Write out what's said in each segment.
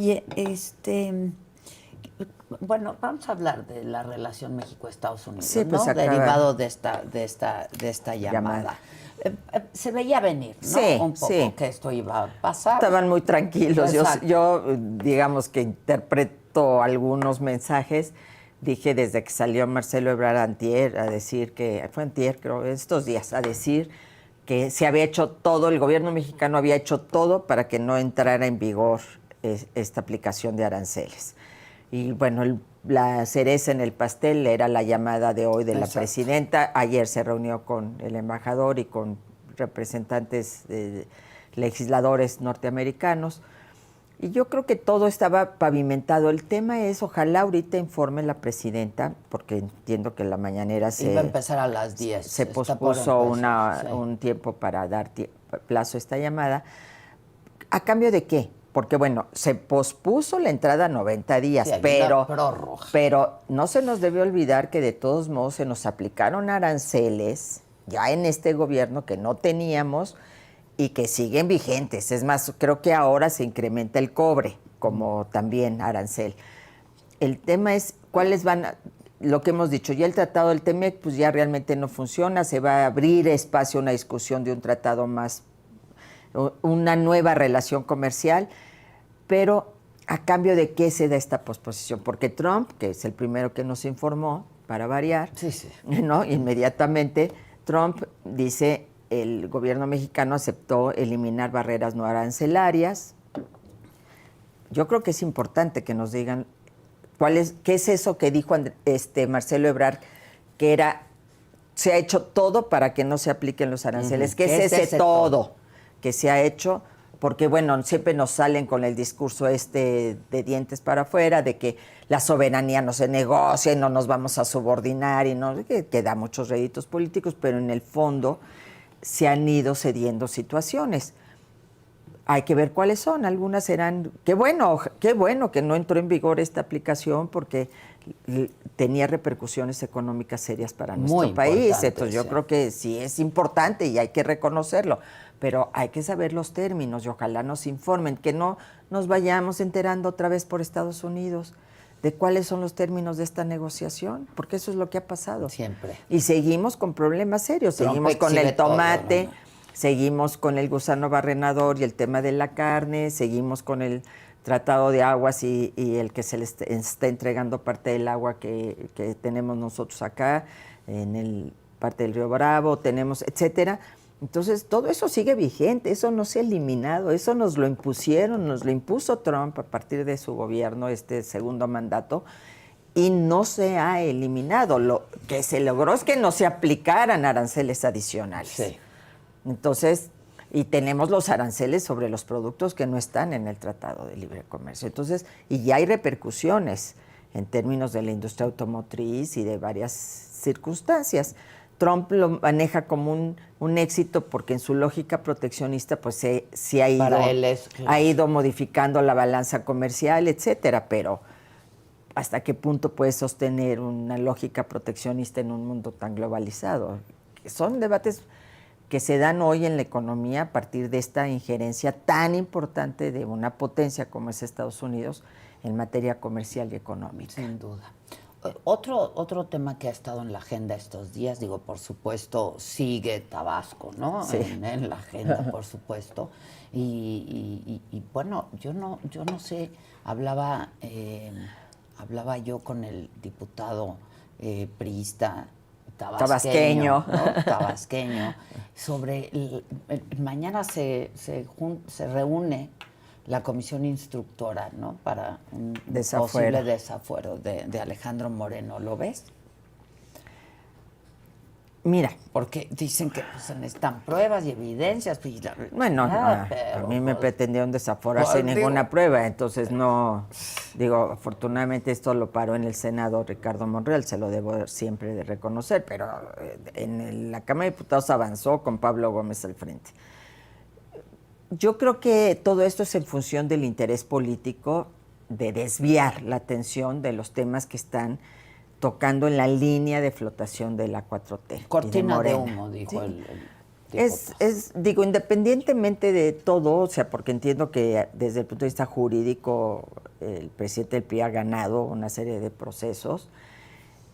Y bueno, vamos a hablar de la relación México-Estados Unidos, Sí, pues ¿no? acaba Derivado de esta llamada. Se veía venir, ¿no? Sí, Un poco sí. que esto iba a pasar. Estaban muy tranquilos. Exacto. Yo, digamos que interpreto algunos mensajes. Dije desde que salió Marcelo Ebrard antier a decir que, fue antier creo, estos días, a decir que se había hecho todo, el gobierno mexicano había hecho todo para que no entrara en vigor esta aplicación de aranceles. Y bueno, la cereza en el pastel era la llamada de hoy de la presidenta. Ayer se reunió con el embajador y con representantes legisladores norteamericanos. Y yo creo que todo estaba pavimentado. El tema es, ojalá ahorita informe la presidenta, porque entiendo que la mañanera iba a empezar a las 10. se pospuso un tiempo para dar plazo a esta llamada. ¿A cambio de qué? Porque, bueno, se pospuso la entrada a 90 días, Sí, pero no se nos debe olvidar que de todos modos se nos aplicaron aranceles ya en este gobierno que no teníamos y que siguen vigentes. Es más, creo que ahora se incrementa el cobre como también arancel. El tema es cuáles lo que hemos dicho, ya el tratado del TEMEC pues ya realmente no funciona, se va a abrir espacio a una discusión de un tratado más, una nueva relación comercial, pero ¿a cambio de qué se da esta posposición? Porque Trump, que es el primero que nos informó, para variar, ¿no? Inmediatamente, Trump dice, el gobierno mexicano aceptó eliminar barreras no arancelarias. Yo creo que es importante que nos digan qué es eso que dijo Marcelo Ebrard, que se ha hecho todo para que no se apliquen los aranceles. ¿Qué es ese todo que se ha hecho? Porque, bueno, siempre nos salen con el discurso de dientes para afuera, de que la soberanía no se negocia y no nos vamos a subordinar, y no, que da muchos réditos políticos, pero en el fondo se han ido cediendo situaciones. Hay que ver cuáles son. Algunas serán... Qué bueno que no entró en vigor esta aplicación porque tenía repercusiones económicas serias para nuestro país. Entonces yo creo que sí es importante y hay que reconocerlo. Pero hay que saber los términos y ojalá nos informen, que no nos vayamos enterando otra vez por Estados Unidos de cuáles son los términos de esta negociación, porque eso es lo que ha pasado. Siempre. Y seguimos con problemas serios, seguimos con el tomate, todo, ¿no? Seguimos con el gusano barrenador y el tema de la carne, seguimos con el tratado de aguas y el que se les está entregando parte del agua que tenemos nosotros acá, parte del Río Bravo, tenemos, etcétera. Entonces, todo eso sigue vigente, eso no se ha eliminado, eso nos lo impusieron, nos lo impuso Trump a partir de su gobierno, segundo mandato, y no se ha eliminado. Lo que se logró es que no se aplicaran aranceles adicionales. Sí. Entonces, y tenemos los aranceles sobre los productos que no están en el Tratado de Libre Comercio. Entonces, y ya hay repercusiones en términos de la industria automotriz y de varias circunstancias. Trump lo maneja como un éxito porque en su lógica proteccionista pues sí ha ido modificando la balanza comercial, etcétera, pero ¿hasta qué punto puede sostener una lógica proteccionista en un mundo tan globalizado? Son debates que se dan hoy en la economía a partir de esta injerencia tan importante de una potencia como es Estados Unidos en materia comercial y económica. Sin duda. Otro tema que ha estado en la agenda estos días, digo, por supuesto, sigue Tabasco, ¿no? Sí. En la agenda, por supuesto. Y bueno, yo no sé, hablaba yo con el diputado priista tabasqueño, ¿no? Tabasqueño, sobre mañana se reúne la comisión instructora, ¿no? Para un posible desafuero de Alejandro Moreno. ¿Lo ves? Mira. Porque dicen que pues, necesitan pruebas y evidencias. Bueno, a mí me pretendieron desaforar sin ninguna prueba, entonces no... Digo, afortunadamente esto lo paró en el Senado Ricardo Monreal, se lo debo siempre de reconocer, pero en la Cámara de Diputados avanzó con Pablo Gómez al frente. Yo creo que todo esto es en función del interés político de desviar la atención de los temas que están tocando en la línea de flotación de la 4T. Cortina de humo, dijo sí. Digo, independientemente de todo, o sea, porque entiendo que desde el punto de vista jurídico el presidente del PRI ha ganado una serie de procesos,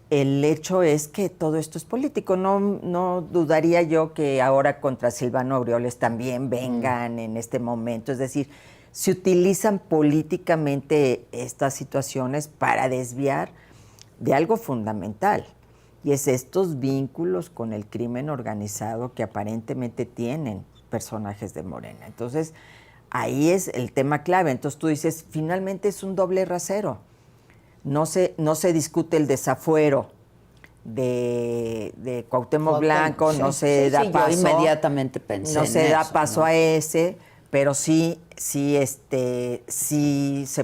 el hecho es que todo esto es político. No dudaría yo que ahora contra Silvano Aureoles también vengan en este momento. Es decir, se utilizan políticamente estas situaciones para desviar de algo fundamental. Y es estos vínculos con el crimen organizado que aparentemente tienen personajes de Morena. Entonces, ahí es el tema clave. Entonces tú dices, finalmente es un doble rasero. No se discute el desafuero de Cuauhtémoc Blanco, sí, no se da paso. Yo inmediatamente pensé no en se da eso, paso ¿no? a ese, pero sí se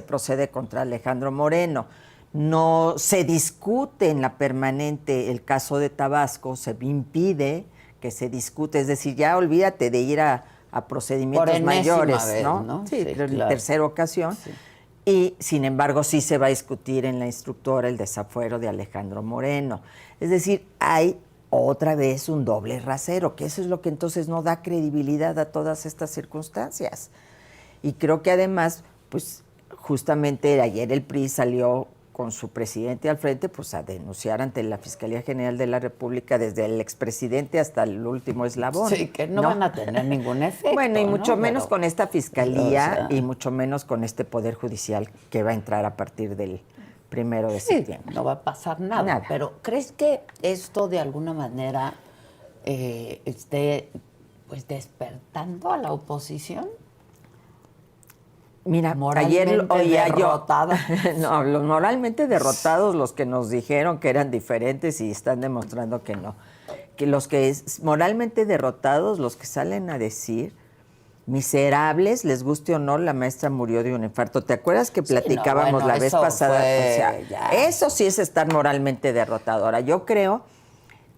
procede contra Alejandro Moreno. No se discute en la permanente el caso de Tabasco, se impide que se discute, es decir, ya olvídate de ir a procedimientos mayores, vez, ¿no? Sí, pero claro. tercera ocasión. Sí. Y, sin embargo, sí se va a discutir en la instructora el desafuero de Alejandro Moreno. Es decir, hay otra vez un doble rasero, que eso es lo que entonces no da credibilidad a todas estas circunstancias. Y creo que además, pues, justamente ayer el PRI salió con su presidente al frente, pues a denunciar ante la Fiscalía General de la República desde el expresidente hasta el último eslabón. Sí, que no van a tener ningún efecto. Bueno, y mucho ¿no? menos Pero, con esta Fiscalía o sea, y mucho menos con este Poder Judicial que va a entrar a partir del 1 de septiembre. no va a pasar nada. Pero ¿crees que esto de alguna manera esté pues despertando a la oposición? Mira, ayer oía derrotada. No, los moralmente derrotados, los que nos dijeron que eran diferentes y están demostrando que no. Que los que moralmente derrotados, los que salen a decir, miserables, les guste o no, la maestra murió de un infarto. ¿Te acuerdas que platicábamos la vez pasada? Fue, o sea, eso sí es estar moralmente derrotado. Ahora, yo creo,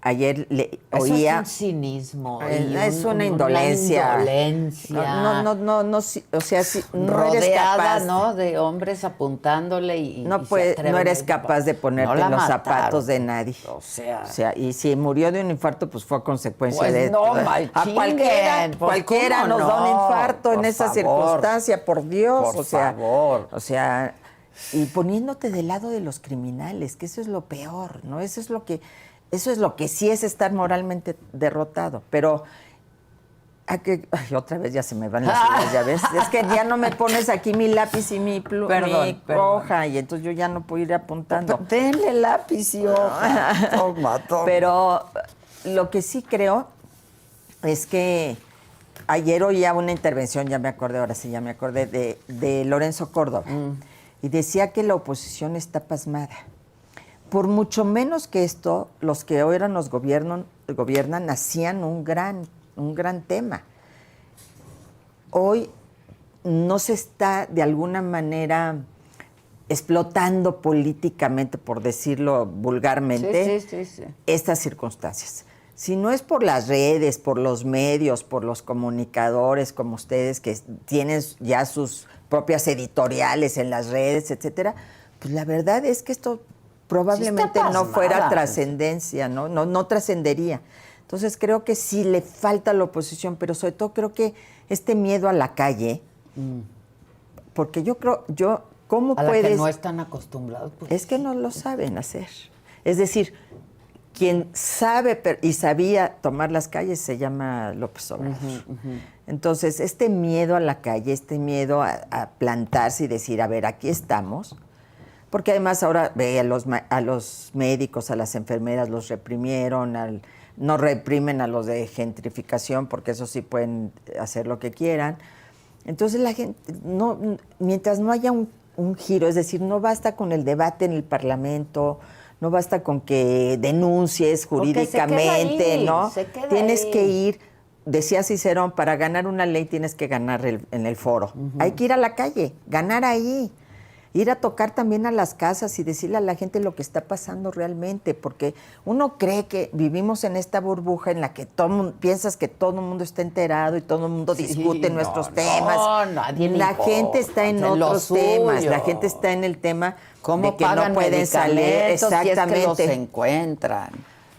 ayer oía... Es un cinismo. Es una indolencia. Una indolencia. No, o sea, no rodeada, eres capaz, ¿no? De hombres apuntándole y no se eres capaz de ponerte en los zapatos de nadie. O sea, y si murió de un infarto, pues fue a consecuencia pues de no, a cualquiera nos da un infarto en esa circunstancia, por Dios, por favor. O sea, y poniéndote del lado de los criminales, que eso es lo peor, ¿no? Eso es lo que sí es estar moralmente derrotado, pero otra vez ya se me van las ideas, ya ves. Es que ya no me pones aquí mi lápiz y mi hoja, y entonces yo ya no puedo ir apuntando. Denle lápiz y hoja. Toma. Pero lo que sí creo es que ayer oía una intervención, ya me acordé, de Lorenzo Córdoba, y decía que la oposición está pasmada. Por mucho menos que esto, los que ahora nos gobiernan hacían un gran tema. Hoy no se está de alguna manera explotando políticamente, por decirlo vulgarmente, estas circunstancias. Si no es por las redes, por los medios, por los comunicadores como ustedes que tienen ya sus propias editoriales en las redes, etcétera, pues la verdad es que esto probablemente no fuera trascendencia, no trascendería. Entonces creo que sí le falta a la oposición, pero sobre todo creo que este miedo a la calle, porque ¿cómo a puedes? La que no están acostumbrados. Pues, es que no lo saben hacer. Es decir, quien sabe y sabía tomar las calles se llama López Obrador. Entonces, este miedo a la calle, este miedo a plantarse y decir, a ver, aquí estamos. Porque además ahora ve a los médicos, a las enfermeras, los reprimieron, no reprimen a los de gentrificación, porque eso sí pueden hacer lo que quieran. Entonces la gente, mientras no haya un giro, es decir, no basta con el debate en el Parlamento, no basta con que denuncies jurídicamente, ¿no? Tienes que ir, decía Cicerón, para ganar una ley tienes que ganar en el foro. Hay que ir a la calle, ganar ahí. Ir a tocar también a las casas y decirle a la gente lo que está pasando realmente, porque uno cree que vivimos en esta burbuja en la que piensas que todo el mundo está enterado y todo el mundo discute nuestros temas. No, nadie le importa. Gente está en otros temas, la gente está en el tema ¿cómo de que pagan no pueden salir. Exactamente. Si es que los Exactamente. encuentran.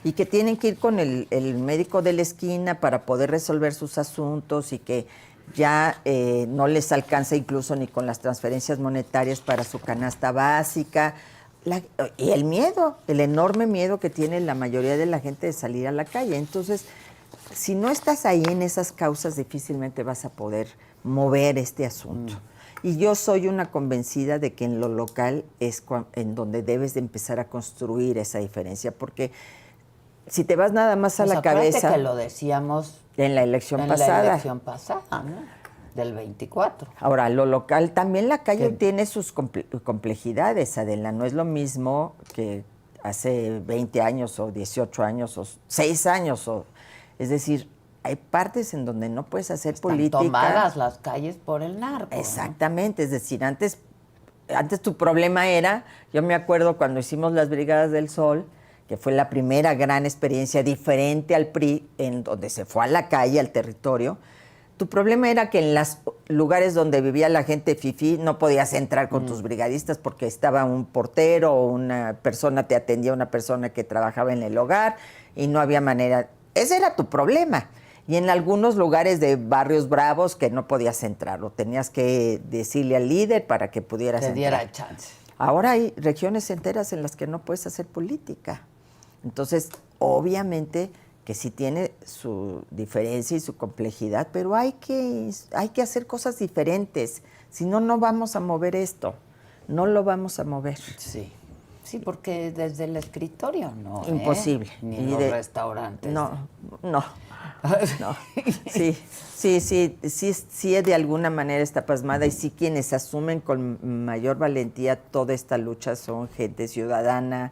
y que tienen que ir con el médico de la esquina para poder resolver sus asuntos y que ya no les alcanza incluso ni con las transferencias monetarias para su canasta básica. Y el miedo, el enorme miedo que tiene la mayoría de la gente de salir a la calle. Entonces, si no estás ahí en esas causas, difícilmente vas a poder mover este asunto. Y yo soy una convencida de que en lo local es en donde debes de empezar a construir esa diferencia, porque si te vas nada más a la cabeza... que lo decíamos en la elección pasada. En la elección pasada, ¿no? Del 24. Ahora, lo local, también la calle tiene sus complejidades, Adela. No es lo mismo que hace 20 años o 18 años o 6 años. Es decir, hay partes en donde no puedes hacer política. Están tomadas las calles por el narco. Exactamente. ¿No? Es decir, antes tu problema era, yo me acuerdo cuando hicimos las Brigadas del Sol, que fue la primera gran experiencia diferente al PRI, en donde se fue a la calle, al territorio. Tu problema era que en los lugares donde vivía la gente fifí no podías entrar con tus brigadistas porque estaba un portero o una persona, te atendía una persona que trabajaba en el hogar y no había manera. Ese era tu problema. Y en algunos lugares de barrios bravos que no podías entrar o tenías que decirle al líder para que pudieras entrar. Te diera chance. Ahora hay regiones enteras en las que no puedes hacer política. Entonces, obviamente que sí tiene su diferencia y su complejidad, pero hay que hacer cosas diferentes. Si no, no vamos a mover esto. No lo vamos a mover. Sí. Sí, porque desde el escritorio no. Imposible. Ni en los restaurantes. No. Sí, de alguna manera está pasmada y sí quienes asumen con mayor valentía toda esta lucha son gente ciudadana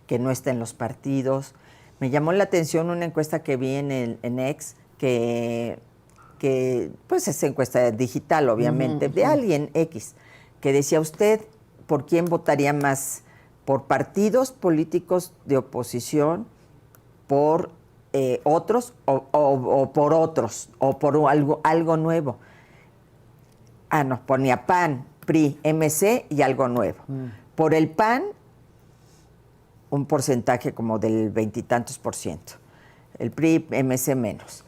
que no está en los partidos. Me llamó la atención una encuesta que vi en X, que pues es encuesta digital, obviamente, de alguien X, que decía, ¿usted por quién votaría más? ¿Por partidos políticos de oposición, por otros o por otros, o por algo nuevo? Ah, no, ponía PAN, PRI, MC y algo nuevo. Por el PAN, un porcentaje como del 20 y tantos %. El PRI, MC menos.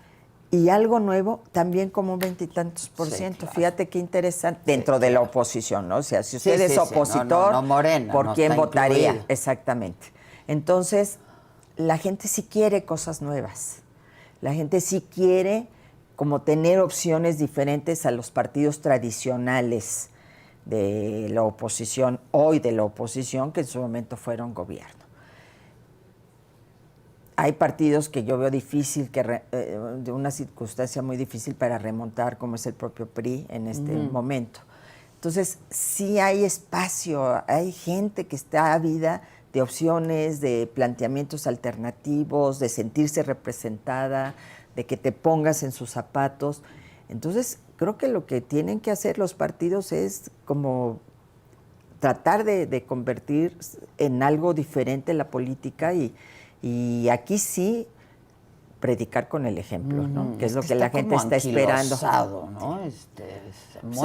Y algo nuevo, también como un 20 y tantos %. Sí, claro. Fíjate qué interesante. Dentro de la oposición, ¿no? O sea, si usted es opositor, no, Morena, ¿por quién votaría? Incluido. Exactamente. Entonces, la gente sí quiere cosas nuevas. La gente sí quiere como tener opciones diferentes a los partidos tradicionales de la oposición, hoy de la oposición, que en su momento fueron gobierno. Hay partidos que yo veo difícil, de una circunstancia muy difícil para remontar, como es el propio PRI en este momento. Entonces, sí hay espacio, hay gente que está ávida de opciones, de planteamientos alternativos, de sentirse representada, de que te pongas en sus zapatos. Entonces, creo que lo que tienen que hacer los partidos es como tratar de convertir en algo diferente la política y aquí sí predicar con el ejemplo, ¿no? Que es lo que la gente está esperando. ¿No?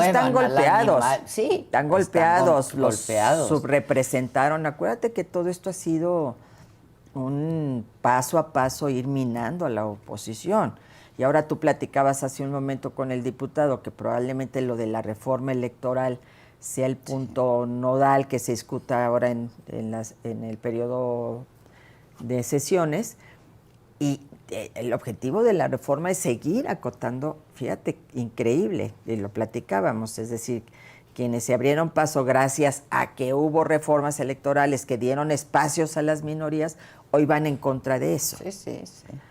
Están golpeados. Sí, están golpeados. Los subrepresentaron. Acuérdate que todo esto ha sido un paso a paso ir minando a la oposición. Y ahora tú platicabas hace un momento con el diputado que probablemente lo de la reforma electoral sea el punto nodal que se discuta ahora en el periodo de sesiones, y el objetivo de la reforma es seguir acotando, fíjate, increíble, y lo platicábamos, es decir, quienes se abrieron paso gracias a que hubo reformas electorales que dieron espacios a las minorías, hoy van en contra de eso, sí.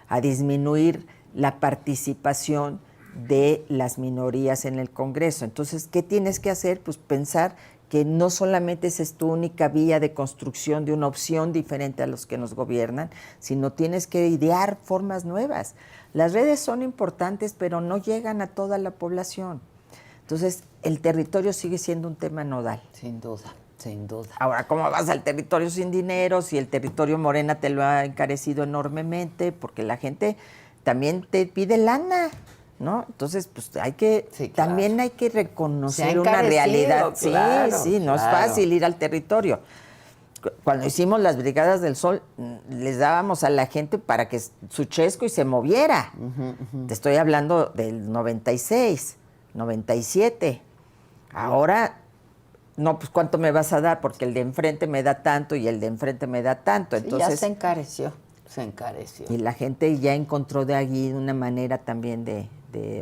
a disminuir la participación de las minorías en el Congreso. Entonces, ¿qué tienes que hacer? Pues pensar que no solamente esa es tu única vía de construcción de una opción diferente a los que nos gobiernan, sino tienes que idear formas nuevas. Las redes son importantes, pero no llegan a toda la población. Entonces, el territorio sigue siendo un tema nodal. Sin duda. Ahora, ¿cómo vas al territorio sin dinero? Si el territorio Morena te lo ha encarecido enormemente, porque la gente también te pide lana, ¿no? Entonces, pues también hay que reconocer una realidad. Claro, Sí, no es fácil ir al territorio. cuando hicimos las Brigadas del Sol, les dábamos a la gente para que su chesco y se moviera. Te estoy hablando del 96, 97. Ahora, no, pues ¿cuánto me vas a dar? Porque el de enfrente me da tanto y el de enfrente me da tanto. Entonces, ya se encareció. Y la gente ya encontró de allí una manera también de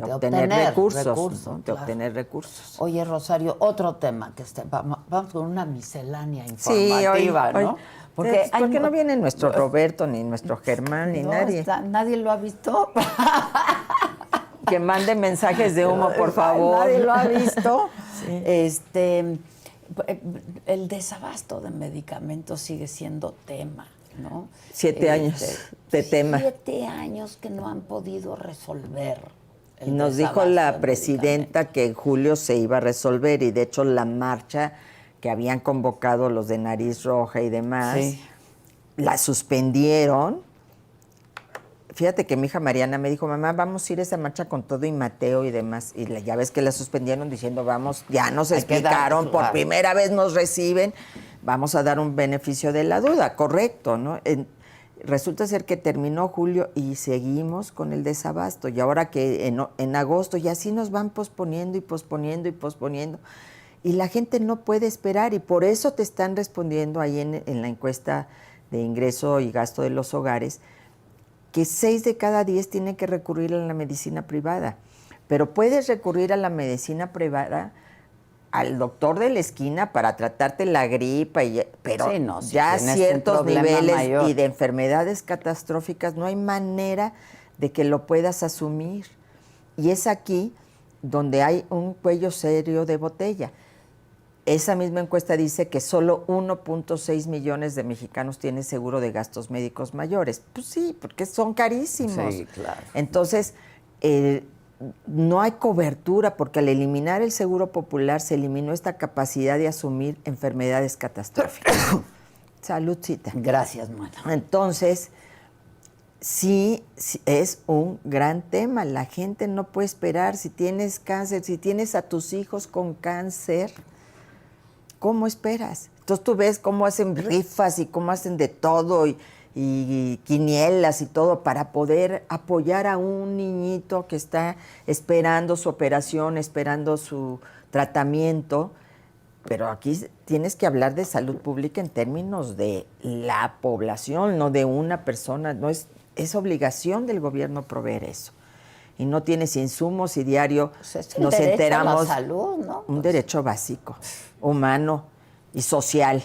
obtener recursos, ¿no? De obtener recursos. Oye, Rosario, otro tema que vamos con una miscelánea informativa, sí, ¿no? Porque no viene nuestro Roberto, ni nuestro Germán, ni nadie. Nadie lo ha visto. Que mande mensajes de humo, por favor. Nadie lo ha visto. Sí. El desabasto de medicamentos sigue siendo tema, ¿no? 7 años de tema. 7 años que no han podido resolver. Y nos dijo la presidenta que en julio se iba a resolver, y de hecho la marcha que habían convocado los de Nariz Roja y demás, la suspendieron. Fíjate que mi hija Mariana me dijo, mamá, vamos a ir a esa marcha con todo y Mateo y demás. Y ya ves que la suspendieron diciendo, vamos, ya nos explicaron, por primera vez nos reciben, vamos a dar un beneficio de la duda, correcto, ¿no? Resulta ser que terminó julio y seguimos con el desabasto. Y ahora que en agosto y así nos van posponiendo y posponiendo y posponiendo. Y la gente no puede esperar, y por eso te están respondiendo ahí en la encuesta de ingreso y gasto de los hogares, que 6 de cada 10 tienen que recurrir a la medicina privada. Pero puedes recurrir a la medicina privada al doctor de la esquina para tratarte la gripa, pero si ya ciertos niveles mayor y de enfermedades catastróficas no hay manera de que lo puedas asumir. Y es aquí donde hay un cuello serio de botella. Esa misma encuesta dice que solo 1.6 millones de mexicanos tienen seguro de gastos médicos mayores. Pues sí, porque son carísimos. Sí, claro. Entonces, no hay cobertura, porque al eliminar el seguro popular se eliminó esta capacidad de asumir enfermedades catastróficas. Saludcita. Gracias, Mana. Entonces, sí, es un gran tema. La gente no puede esperar. Si tienes cáncer, si tienes a tus hijos con cáncer, ¿cómo esperas? Entonces tú ves cómo hacen rifas y cómo hacen de todo y quinielas y todo para poder apoyar a un niñito que está esperando su operación, esperando su tratamiento. Pero aquí tienes que hablar de salud pública en términos de la población, no de una persona. No es obligación del gobierno proveer eso. Y no tienes insumos y diario nos enteramos. A la salud, ¿no? Un derecho básico, humano y social.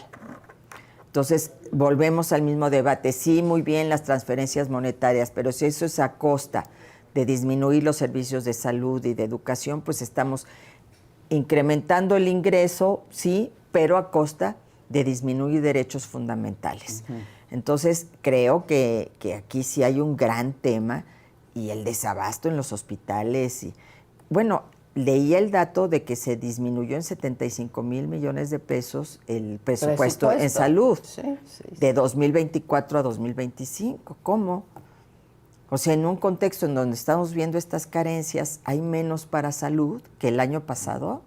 Entonces, volvemos al mismo debate. Sí, muy bien las transferencias monetarias, pero si eso es a costa de disminuir los servicios de salud y de educación, pues estamos incrementando el ingreso, sí, pero a costa de disminuir derechos fundamentales. Entonces, creo que aquí sí hay un gran tema, y el desabasto en los hospitales. Bueno, leía el dato de que se disminuyó en 75 mil millones de pesos el presupuesto en salud, de 2024 a 2025. ¿Cómo? O sea, en un contexto en donde estamos viendo estas carencias, hay menos para salud que el año pasado,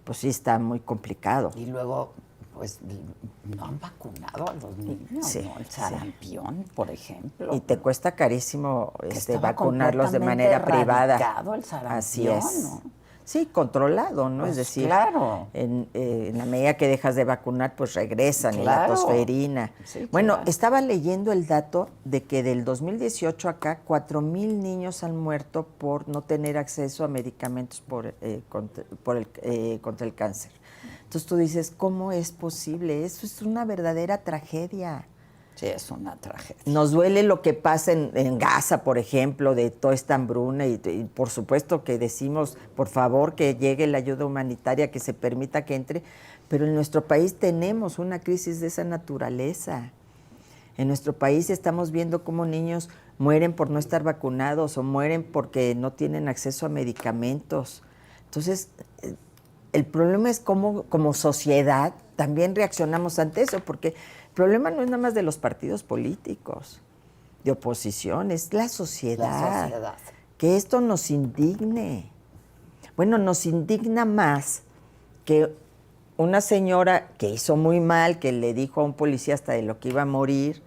pues sí está muy complicado. Y luego, pues, no han vacunado a los niños, ¿no? El sarampión, por ejemplo. Y te cuesta carísimo vacunarlos de manera privada. El sarampión, así es. ¿no? Sí, controlado, ¿no? Pues es decir, claro. En la medida que dejas de vacunar, pues regresan, y la tosferina. Sí, bueno, estaba leyendo el dato de que del 2018 acá, 4,000 niños han muerto por no tener acceso a medicamentos contra el cáncer. Entonces tú dices, ¿cómo es posible? Eso es una verdadera tragedia. Sí, es una tragedia. Nos duele lo que pasa en Gaza, por ejemplo, de toda esta hambruna, y por supuesto que decimos, por favor, que llegue la ayuda humanitaria, que se permita que entre, pero en nuestro país tenemos una crisis de esa naturaleza. En nuestro país estamos viendo cómo niños mueren por no estar vacunados o mueren porque no tienen acceso a medicamentos. Entonces, el problema es cómo como sociedad también reaccionamos ante eso, porque el problema no es nada más de los partidos políticos, de oposición, es la sociedad. La sociedad. Que esto nos indigne. Bueno, nos indigna más que una señora que hizo muy mal, que le dijo a un policía hasta de lo que iba a morir,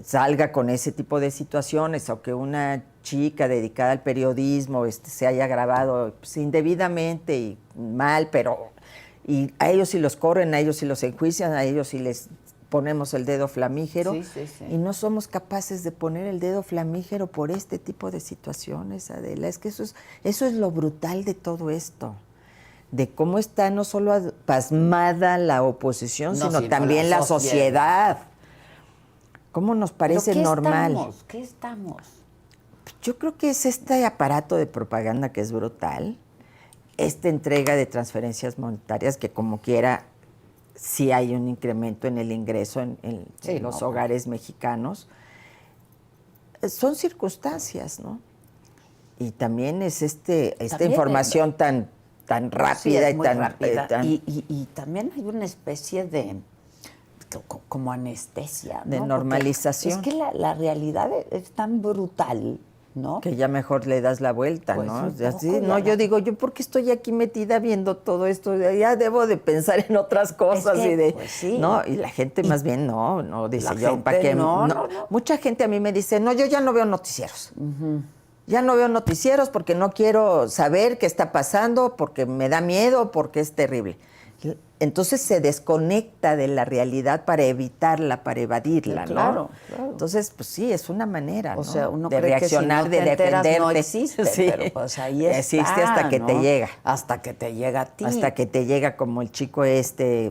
salga con ese tipo de situaciones, o que una chica dedicada al periodismo se haya grabado pues, indebidamente y mal, pero y a ellos sí los corren, a ellos sí los enjuician, a ellos sí les ponemos el dedo flamígero, y no somos capaces de poner el dedo flamígero por este tipo de situaciones, Adela. Es que eso es lo brutal de todo esto, de cómo está no solo pasmada la oposición, sino también la sociedad. ¿Cómo nos parece normal? ¿Qué estamos? Yo creo que es este aparato de propaganda que es brutal, esta entrega de transferencias monetarias que como quiera sí hay un incremento en el ingreso en los hogares mexicanos. Son circunstancias, ¿no? Y también es esta información tan rápida y tan rápida. Y también hay una especie de como anestesia, ¿no? De normalización. Porque es que la realidad es tan brutal, ¿no? Que ya mejor le das la vuelta, pues ¿no? Yo digo, ¿yo por qué estoy aquí metida viendo todo esto? Ya debo de pensar en otras cosas ¿no? Y la gente más bien no dice yo, ¿para qué? No. Mucha gente a mí me dice, no, yo ya no veo noticieros. Ya no veo noticieros porque no quiero saber qué está pasando, porque me da miedo, porque es terrible. Entonces se desconecta de la realidad para evitarla, para evadirla, claro, ¿no? Claro. Entonces, pues sí, es una manera, o sea, uno de cree reaccionar, que si no te de defenderte. No existe, pero pues ahí existe hasta que te llega. Hasta que te llega a ti. Hasta que te llega, como el chico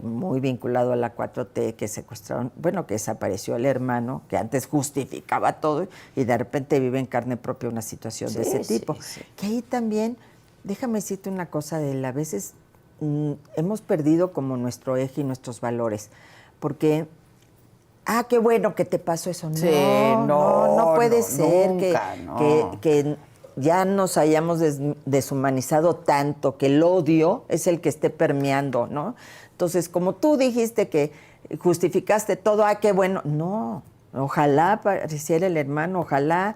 muy vinculado a la 4T, que secuestraron, que desapareció el hermano, que antes justificaba todo, y de repente vive en carne propia una situación de ese tipo. Sí. Que ahí también, déjame decirte una cosa, a veces hemos perdido como nuestro eje y nuestros valores, porque qué bueno que te pasó eso. No puede ser nunca, que ya nos hayamos deshumanizado tanto, que el odio es el que esté permeando, ¿no? Entonces, como tú dijiste que justificaste todo, qué bueno, no, ojalá pareciera el hermano, ojalá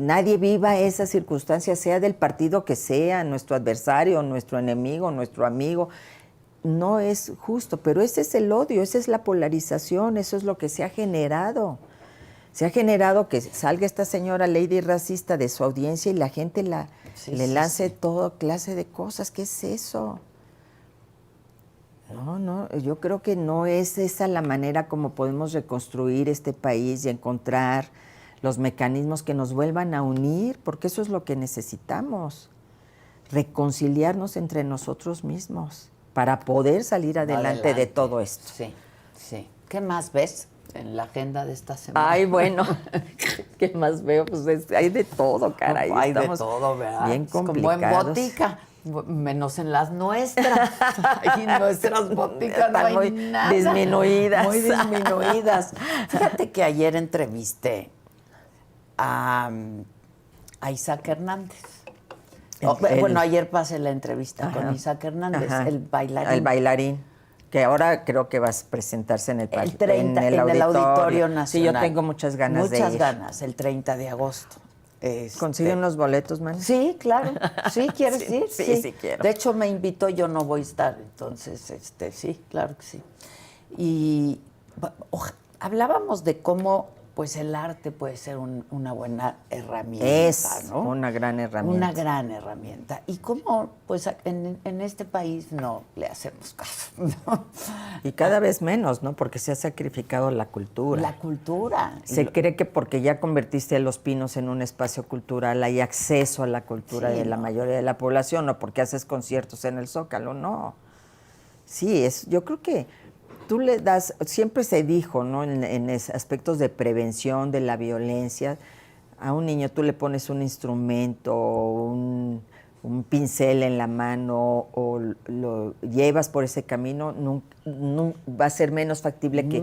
nadie viva esa circunstancia, sea del partido que sea, nuestro adversario, nuestro enemigo, nuestro amigo. No es justo, pero ese es el odio, esa es la polarización, eso es lo que se ha generado. Se ha generado que salga esta señora lady racista de su audiencia y la gente le lance toda clase de cosas. ¿Qué es eso? No, yo creo que no es esa la manera como podemos reconstruir este país y encontrar los mecanismos que nos vuelvan a unir, porque eso es lo que necesitamos, reconciliarnos entre nosotros mismos para poder salir adelante de todo esto. Sí. ¿Qué más ves en la agenda de esta semana? Ay, bueno, ¿qué más veo? Pues hay de todo, caray. Hay de todo, ¿verdad? Bien complicados. Como en botica, menos en las nuestras. Y nuestras boticas no hay nada. Disminuidas. Muy disminuidas. Fíjate que ayer entrevisté a Isaac Hernández. Ayer pasé la entrevista con Isaac Hernández, el bailarín. El bailarín, que ahora creo que vas a presentarse en el 30, en el Auditorio Nacional. Sí, yo tengo muchas ganas de ir. Muchas ganas, el 30 de agosto. ¿Consiguen los boletos, man? Sí, claro. ¿Sí quieres ir? Sí, quiero. De hecho, me invitó, yo no voy a estar, entonces, sí, claro que sí. Y hablábamos de cómo pues el arte puede ser una buena herramienta, ¿no? Una gran herramienta. Una gran herramienta. Y cómo, pues en este país no le hacemos caso, ¿no? Y cada vez menos, ¿no? Porque se ha sacrificado la cultura. La cultura. Se cree que porque ya convertiste a Los Pinos en un espacio cultural, hay acceso a la cultura de la mayoría de la población, o porque haces conciertos en el Zócalo, no. Sí, yo creo que tú le das, siempre se dijo, ¿no? En aspectos de prevención de la violencia, a un niño tú le pones un instrumento, un pincel en la mano, o lo llevas por ese camino, va a ser menos factible que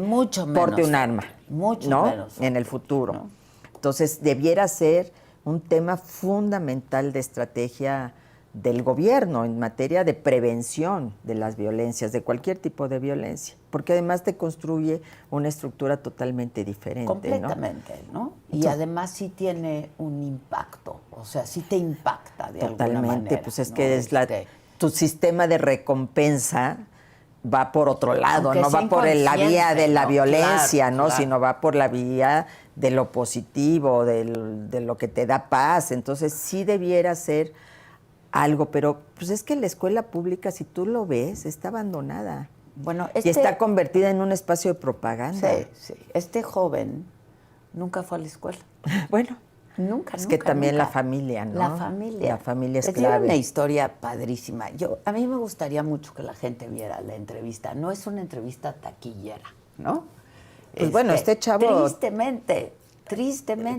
porte un arma. Mucho ¿no? menos. En el futuro. ¿No? Entonces, debiera ser un tema fundamental de estrategia del gobierno en materia de prevención de las violencias, de cualquier tipo de violencia, porque además te construye una estructura totalmente diferente. Completamente, ¿no? Y además sí tiene un impacto, o sea, sí te impacta de alguna manera. Totalmente, pues es que es tu sistema de recompensa va por otro lado, Aunque no va por la vía de la violencia, claro, ¿no? claro. Sino va por la vía de lo positivo, de lo que te da paz. Entonces sí debiera ser algo, pero pues es que la escuela pública, si tú lo ves, está abandonada. Bueno, y está convertida en un espacio de propaganda. Sí, sí. Este joven nunca fue a la escuela. Bueno, nunca, es que también nunca. la familia, ¿no? La familia. La familia es Les digo clave. una historia padrísima. A mí me gustaría mucho que la gente viera la entrevista. No es una entrevista taquillera, ¿no? Pues bueno, este chavo... Tristemente.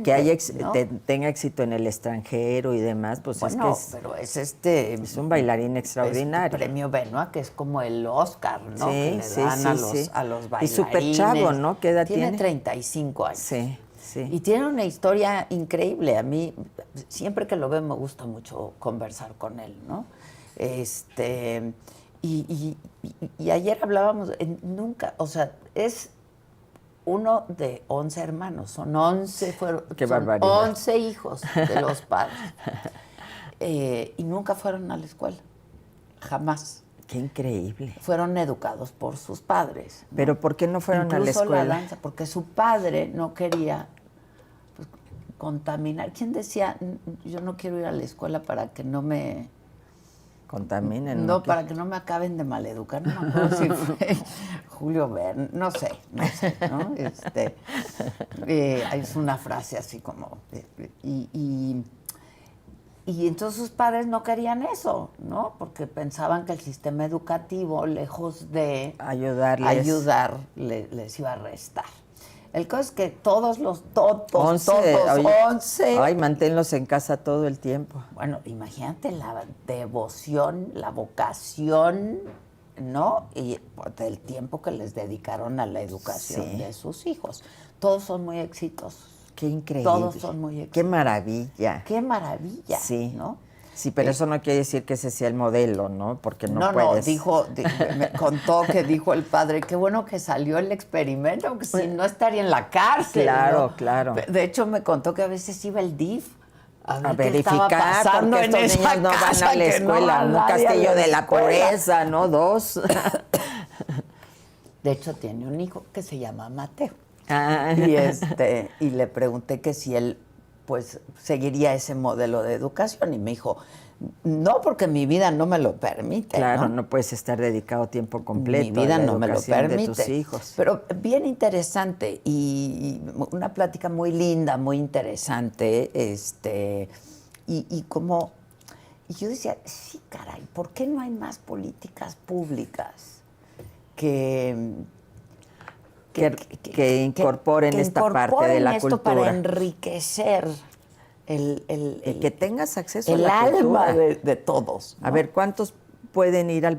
Que ¿no? tenga éxito en el extranjero y demás, pues bueno, es que pero es un bailarín extraordinario. Premio Benoit, que es como el Oscar, ¿no? Sí, que le sí, dan sí, a los bailarines. Y súper chavo, ¿no? ¿Qué edad tiene? Tiene 35 años. Sí, sí. Y tiene una historia increíble. A mí, siempre que lo veo, me gusta mucho conversar con él, ¿no? Y ayer hablábamos, nunca, o sea, es uno de 11 hermanos, son 11, Qué son barbaridad. 11 hijos de los padres. Y nunca fueron a la escuela, jamás. Qué increíble. Fueron educados por sus padres, ¿no? ¿Pero por qué no fueron Incluso a la escuela? la danza, porque su padre no quería pues, contaminar. ¿Quién decía, yo no quiero ir a la escuela para que no me... Contaminen. No, para que no me acaben de maleducar. No me acuerdo si fue Julio Verne, no sé, ¿no? Es una frase así como... Y entonces sus padres no querían eso, ¿no? Porque pensaban que el sistema educativo, lejos de ayudar, les iba a restar. El caso es que todos 11. Ay, manténlos en casa todo el tiempo. Bueno, imagínate la devoción, la vocación, ¿no? Y del tiempo que les dedicaron a la educación de sus hijos. Todos son muy exitosos. Qué increíble. Todos son muy exitosos. Qué maravilla. Qué maravilla, sí. ¿no? Sí, pero eso no quiere decir que ese sea el modelo, ¿no? Porque no puedes. Me contó que dijo el padre, qué bueno que salió el experimento, porque si no estaría en la cárcel. Claro, ¿no? claro. De hecho, me contó que a veces iba el DIF a verificar, porque estos niños no van a la escuela. Un castillo de la pobreza, ¿no? 2. De hecho, tiene un hijo que se llama Mateo. Ah. Y le pregunté que si él pues seguiría ese modelo de educación y me dijo, no, porque mi vida no me lo permite. Claro, no puedes estar dedicado tiempo completo. Mi vida no me lo permite. De tus hijos. Pero bien interesante y una plática muy linda, muy interesante, y como y yo decía, sí, caray, ¿por qué no hay más políticas públicas que incorporen esta parte de la cultura para enriquecer y que tengas acceso el a la alma cultura de todos, ¿no? A ver, ¿cuántos pueden ir a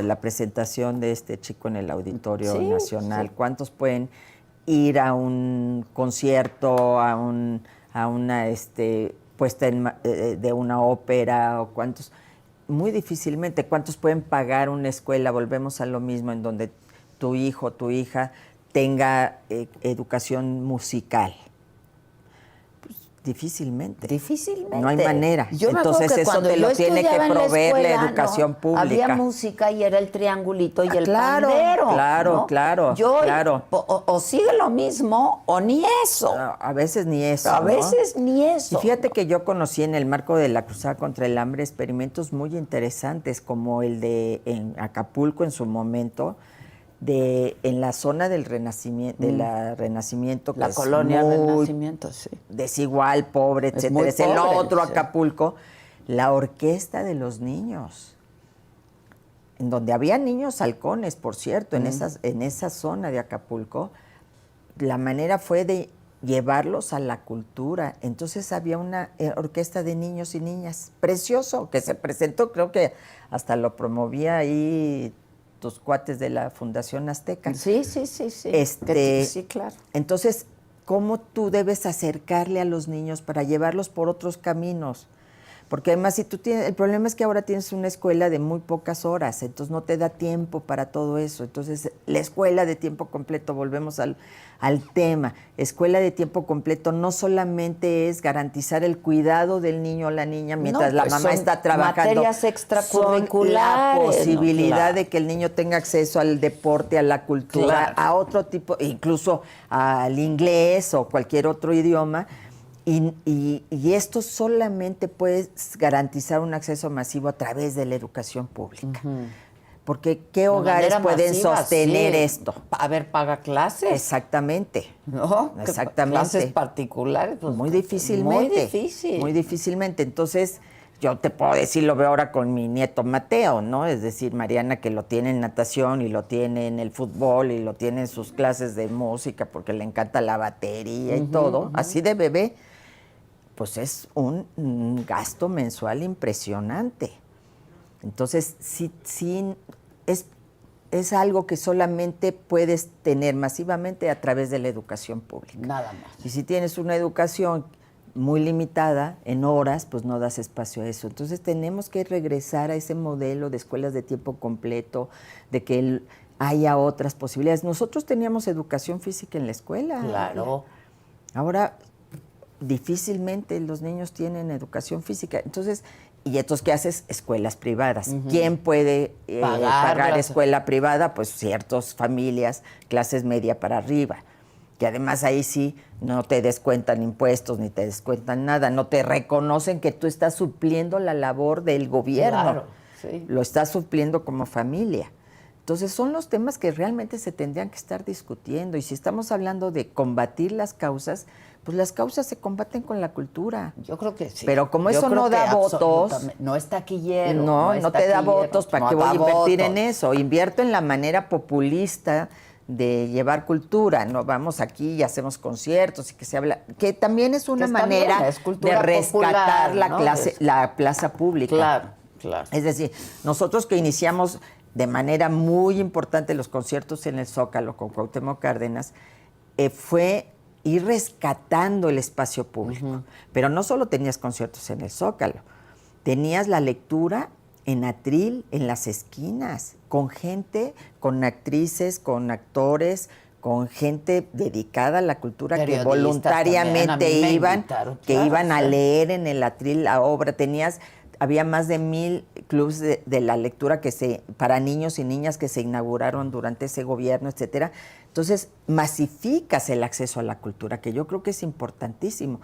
la presentación de este chico en el Auditorio Nacional? Sí. ¿Cuántos pueden ir a un concierto, a una puesta de una ópera? ¿O cuántos? Muy difícilmente. ¿Cuántos pueden pagar una escuela? Volvemos a lo mismo, en donde tu hijo, tu hija tenga educación musical. Pues, difícilmente. No hay manera. Entonces eso te lo tiene que proveer la educación pública. Había música y era el triangulito y el pandero. Claro. O sigue lo mismo o ni eso. No, a veces ni eso. A veces ni eso. Y fíjate que yo conocí en el marco de la Cruzada contra el Hambre experimentos muy interesantes, como el de en Acapulco en su momento, en la zona del Renacimiento, Renacimiento, que la colonia Renacimiento, sí. Desigual, pobre, etcétera. Es el otro Acapulco. La orquesta de los niños, en donde había niños halcones, por cierto, en esa zona de Acapulco, la manera fue de llevarlos a la cultura. Entonces había una orquesta de niños y niñas, precioso, que se presentó, creo que hasta lo promovía ahí tus cuates de la Fundación Azteca. Sí. Sí, claro. Entonces, ¿cómo tú debes acercarle a los niños para llevarlos por otros caminos? Porque además si tú tienes, el problema es que ahora tienes una escuela de muy pocas horas, entonces no te da tiempo para todo eso. Entonces la escuela de tiempo completo, volvemos al tema, escuela de tiempo completo no solamente es garantizar el cuidado del niño o la niña mientras la mamá está trabajando. Materias extracurriculares. Son la posibilidad de que el niño tenga acceso al deporte, a la cultura, a otro tipo, incluso al inglés o cualquier otro idioma. Y esto solamente puede garantizar un acceso masivo a través de la educación pública. Porque ¿qué hogares pueden sostener esto? A ver, paga clases. Exactamente. ¿No? Exactamente. Clases particulares. Pues, muy difícilmente. Muy difícil. Muy difícilmente. Entonces, yo te puedo decir, lo veo ahora con mi nieto Mateo, ¿no? Es decir, Mariana, que lo tiene en natación y lo tiene en el fútbol y lo tiene en sus clases de música porque le encanta la batería y todo. Así de bebé. Pues es un gasto mensual impresionante. Entonces, sí es algo que solamente puedes tener masivamente a través de la educación pública. Nada más. Y si tienes una educación muy limitada en horas, pues no das espacio a eso. Entonces tenemos que regresar a ese modelo de escuelas de tiempo completo, de que haya otras posibilidades. Nosotros teníamos educación física en la escuela. Claro. Ahora difícilmente los niños tienen educación física. Entonces, ¿qué haces? Escuelas privadas. ¿Quién puede pagar escuela privada? Pues ciertas familias, clases media para arriba. Que además ahí sí no te descuentan impuestos ni te descuentan nada. No te reconocen que tú estás supliendo la labor del gobierno. Claro, sí. Lo estás supliendo como familia. Entonces son los temas que realmente se tendrían que estar discutiendo. Y si estamos hablando de combatir las causas, pues las causas se combaten con la cultura. Yo creo que sí. Pero como eso no da votos, no es taquillero. No te da votos, ¿para qué voy a invertir en eso? Invierto en la manera populista de llevar cultura, no vamos aquí y hacemos conciertos y que se habla, que también es una manera de rescatar popular, la plaza pública. Claro, claro. Es decir, nosotros que iniciamos de manera muy importante los conciertos en el Zócalo con Cuauhtémoc Cárdenas, fue ir rescatando el espacio público. Pero no solo tenías conciertos en el Zócalo, tenías la lectura en atril, en las esquinas, con gente, con actrices, con actores, con gente dedicada a la cultura que voluntariamente iban a leer en el atril la obra. Había más de 1,000 clubes de la lectura para niños y niñas que se inauguraron durante ese gobierno, etcétera. Entonces, masificas el acceso a la cultura, que yo creo que es importantísimo.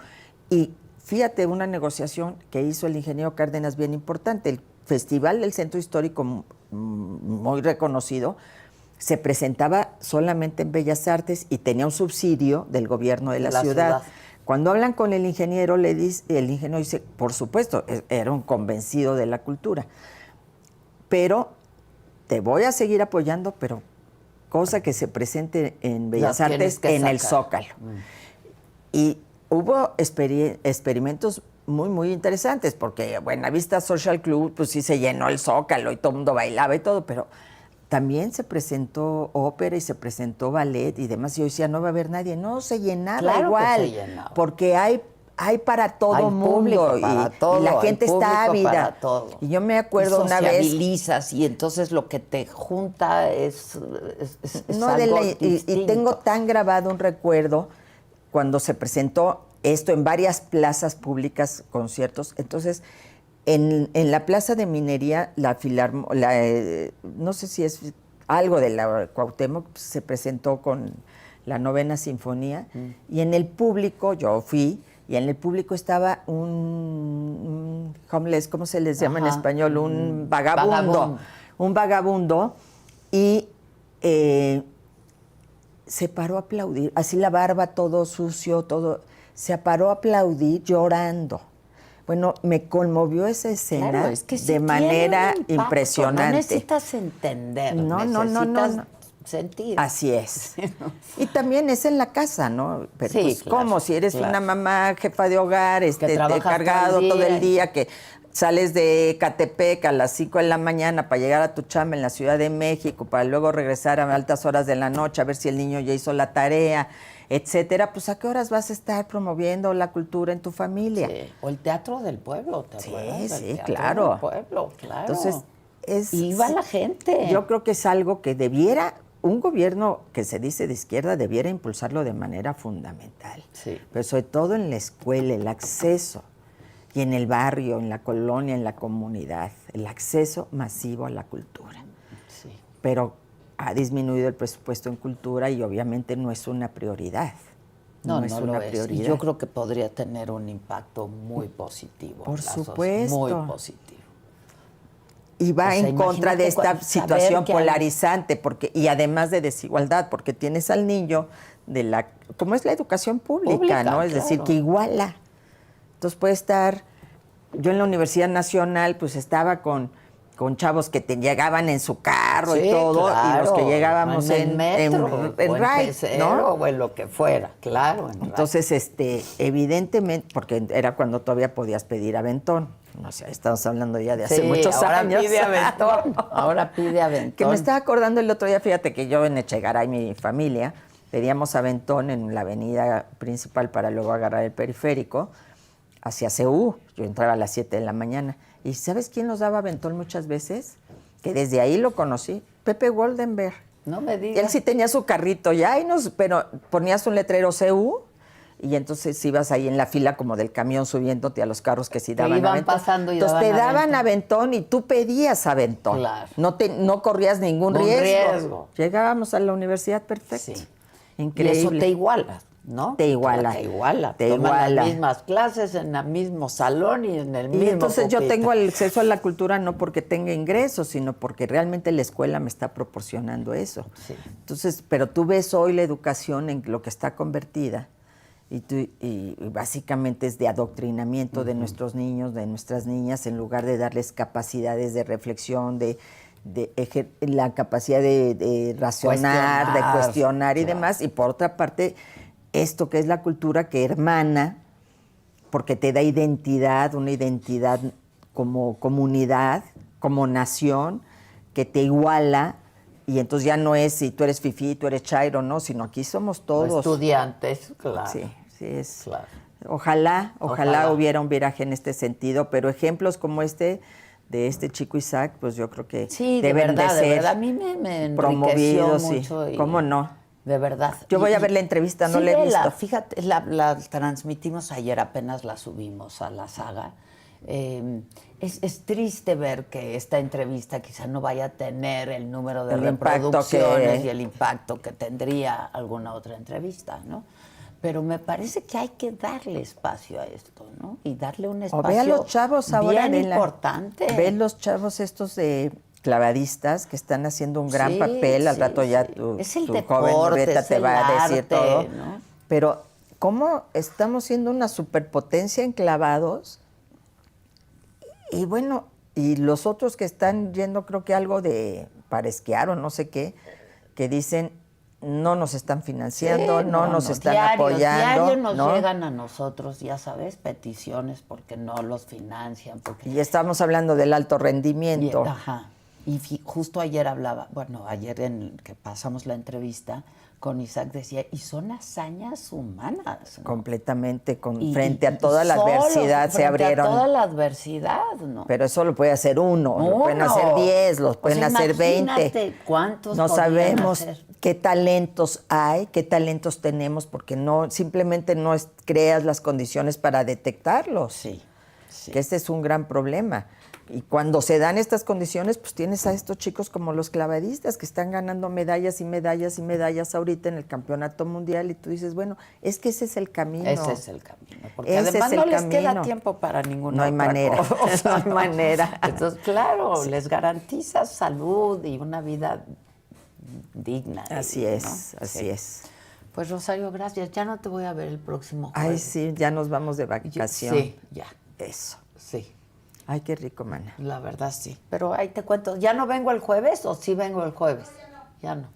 Y fíjate, una negociación que hizo el ingeniero Cárdenas bien importante. El Festival del Centro Histórico, muy reconocido, se presentaba solamente en Bellas Artes y tenía un subsidio del gobierno de la ciudad. Cuando hablan con el ingeniero, el ingeniero dice, por supuesto, era un convencido de la cultura, pero te voy a seguir apoyando, pero cosa que se presente en Bellas Artes en el Zócalo. Y hubo experimentos muy, muy interesantes, porque Buenavista Social Club, pues sí se llenó el Zócalo y todo el mundo bailaba y todo, pero también se presentó ópera y se presentó ballet y demás. Y yo decía, no va a haber nadie. No, se llenaba igual, que se llenaba. Porque hay para todo mundo y la gente está ávida. Y yo me acuerdo una vez. Sociabilizas y entonces lo que te junta es algo distinto. Y tengo tan grabado un recuerdo cuando se presentó esto en varias plazas públicas, conciertos. Entonces, en la Plaza de Minería, no sé si es algo de la Cuauhtémoc, se presentó con la 9ª Sinfonía, y en el público, yo fui, y en el público estaba un homeless, ¿cómo se les llama en español? Un vagabundo. Un vagabundo, y se paró a aplaudir, así la barba todo sucio, todo, se paró a aplaudir llorando. Bueno, me conmovió esa escena, claro, es que sí, de manera impresionante. No necesitas entender, necesitas sentir. Así es. Y también es en la casa, ¿no? Pero sí, pues, claro, como si eres una mamá, jefa de hogar, cargado todo el día, que sales de Ecatepec a las 5 de la mañana para llegar a tu chamba en la Ciudad de México, para luego regresar a altas horas de la noche a ver si el niño ya hizo la tarea, etcétera, pues ¿a qué horas vas a estar promoviendo la cultura en tu familia? Sí. O el Teatro del Pueblo, ¿te acuerdas? Sí, Teatro claro. del Pueblo, claro. Entonces, iba la gente. Yo creo que es algo que un gobierno que se dice de izquierda debiera impulsarlo de manera fundamental. Sí. Pero sobre todo en la escuela, el acceso, y en el barrio, en la colonia, en la comunidad, el acceso masivo a la cultura. Sí. Pero ha disminuido el presupuesto en cultura y obviamente no es una prioridad. No es una prioridad. Y yo creo que podría tener un impacto muy positivo. Por supuesto. Muy positivo. Y va en contra de esta situación polarizante, y además de desigualdad, porque tienes al niño como es la educación pública, ¿no? Es decir, que iguala. Entonces puede estar, yo en la Universidad Nacional, pues estaba con chavos que llegaban en su carro y todo, y los que llegábamos en metro, en ride, ¿no? O en lo que fuera, claro. Entonces, evidentemente, porque era cuando todavía podías pedir aventón. No sé, estamos hablando ya de hace muchos años. Ahora pide aventón. Que me estaba acordando el otro día, fíjate que yo en Echegaray, mi familia, pedíamos aventón en la avenida principal para luego agarrar el periférico hacia CU. Yo entraba a las 7 de la mañana. ¿Y sabes quién nos daba aventón muchas veces? Que desde ahí lo conocí. Pepe Goldenberg. No me digas. Él sí tenía su carrito ya, pero ponías un letrero CU y entonces ibas ahí en la fila como del camión subiéndote a los carros que sí daban iban aventón. Pasando y entonces daban te daban aventón y tú pedías aventón. Claro. No corrías ningún riesgo. Llegábamos a la universidad perfecto. Sí. Increíble. Y eso te iguala, ¿no? Te iguala. Toman las mismas clases en el mismo salón y en el mismo. Y entonces pupitre. yo tengo el acceso a la cultura no porque tenga ingresos, sino porque realmente la escuela me está proporcionando eso. Sí. Entonces, pero tú ves hoy la educación en lo que está convertida y básicamente es de adoctrinamiento de nuestros niños, de nuestras niñas, en lugar de darles capacidades de reflexión, la capacidad de racionar, de cuestionar y demás. Y por otra parte, esto que es la cultura que hermana, porque te da identidad, una identidad como comunidad, como nación, que te iguala, y entonces ya no es si tú eres fifí, tú eres chairo, no, sino aquí somos todos. Estudiantes, claro. Sí, es. Claro. Ojalá hubiera un viraje en este sentido, pero ejemplos como de este chico Isaac, pues yo creo que deben de ser a mí me promovidos, mucho. Sí. ¿Cómo no? De verdad. Yo voy a ver la entrevista, no la he visto. Fíjate, la transmitimos ayer, apenas la subimos a la saga. Es triste ver que esta entrevista quizá no vaya a tener el número de reproducciones y el impacto que tendría alguna otra entrevista, ¿no? Pero me parece que hay que darle espacio a esto, ¿no? Y darle un espacio ve a los chavos ahora bien importante. Ve los chavos estos de clavadistas que están haciendo un gran papel. Al rato ya tu joven Beta te va a decir todo. ¿no? Pero ¿cómo estamos siendo una superpotencia en clavados? Y bueno, y los otros que están yendo, creo que algo para esquiar o no sé qué, que dicen no nos están financiando, no nos están apoyando. Diario nos llegan a nosotros, ya sabes, peticiones porque no los financian. Y estamos hablando del alto rendimiento. Y justo ayer ayer en que pasamos la entrevista con Isaac, decía, y son hazañas humanas, ¿no? Completamente, frente a toda la adversidad se abrieron. Frente a toda la adversidad, ¿no? Pero eso lo puede hacer uno, lo pueden hacer 10, los pueden hacer 20. ¿Cuántos no sabemos hacer? Qué talentos hay, qué talentos tenemos, porque simplemente no creas las condiciones para detectarlos. Sí. Que ese es un gran problema. Y cuando se dan estas condiciones, pues tienes a estos chicos como los clavadistas que están ganando medallas y medallas y medallas ahorita en el campeonato mundial y tú dices, bueno, es que ese es el camino. Ese es el camino. Porque además no les queda tiempo para ninguna otra cosa. No hay manera. Entonces, claro, les garantiza salud y una vida digna. Así es, así es. Pues Rosario, gracias. Ya no te voy a ver el próximo jueves. Ay, sí, ya nos vamos de vacación. Sí, ya. Eso. Sí. Ay, qué rico, mana. La verdad, sí. Pero ahí te cuento, ¿ya no vengo el jueves o sí vengo el jueves? Ya no.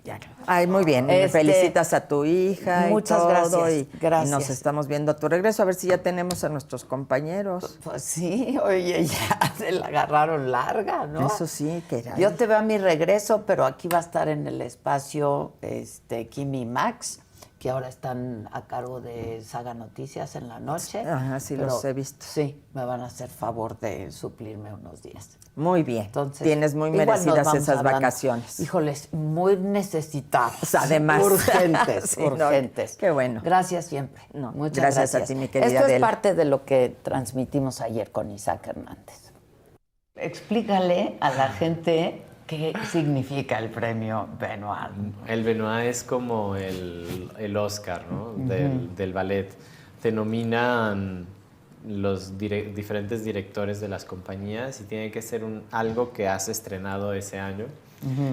Ay, muy bien. Felicitas a tu hija. Muchas gracias. Gracias. Y nos estamos viendo a tu regreso, a ver si ya tenemos a nuestros compañeros. Pues sí, oye, ya se la agarraron larga, ¿no? Eso sí, que era. Yo te veo a mi regreso, pero aquí va a estar en el espacio Kimi Max. que ahora están a cargo de Saga Noticias en la noche. Ajá, sí, los he visto. Sí, me van a hacer favor de suplirme unos días. Muy bien. Entonces, tienes muy merecidas esas vacaciones. Híjoles, muy necesitadas. Además. Urgentes, Sí, urgentes. No, qué bueno. Gracias siempre. No, muchas gracias a ti, mi querida Esto es Adela. parte de lo que transmitimos ayer con Isaac Hernández. Explícale a la gente qué significa el premio Benoit. El Benoit es como el Oscar, ¿no? Del ballet. Te nominan los diferentes directores de las compañías y tiene que ser algo que has estrenado ese año.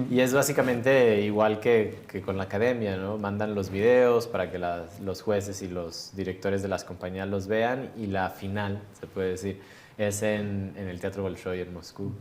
Y es básicamente igual que con la academia, ¿no? Mandan los videos para que los jueces y los directores de las compañías los vean y la final, se puede decir, es en el Teatro Bolshoi en Moscú.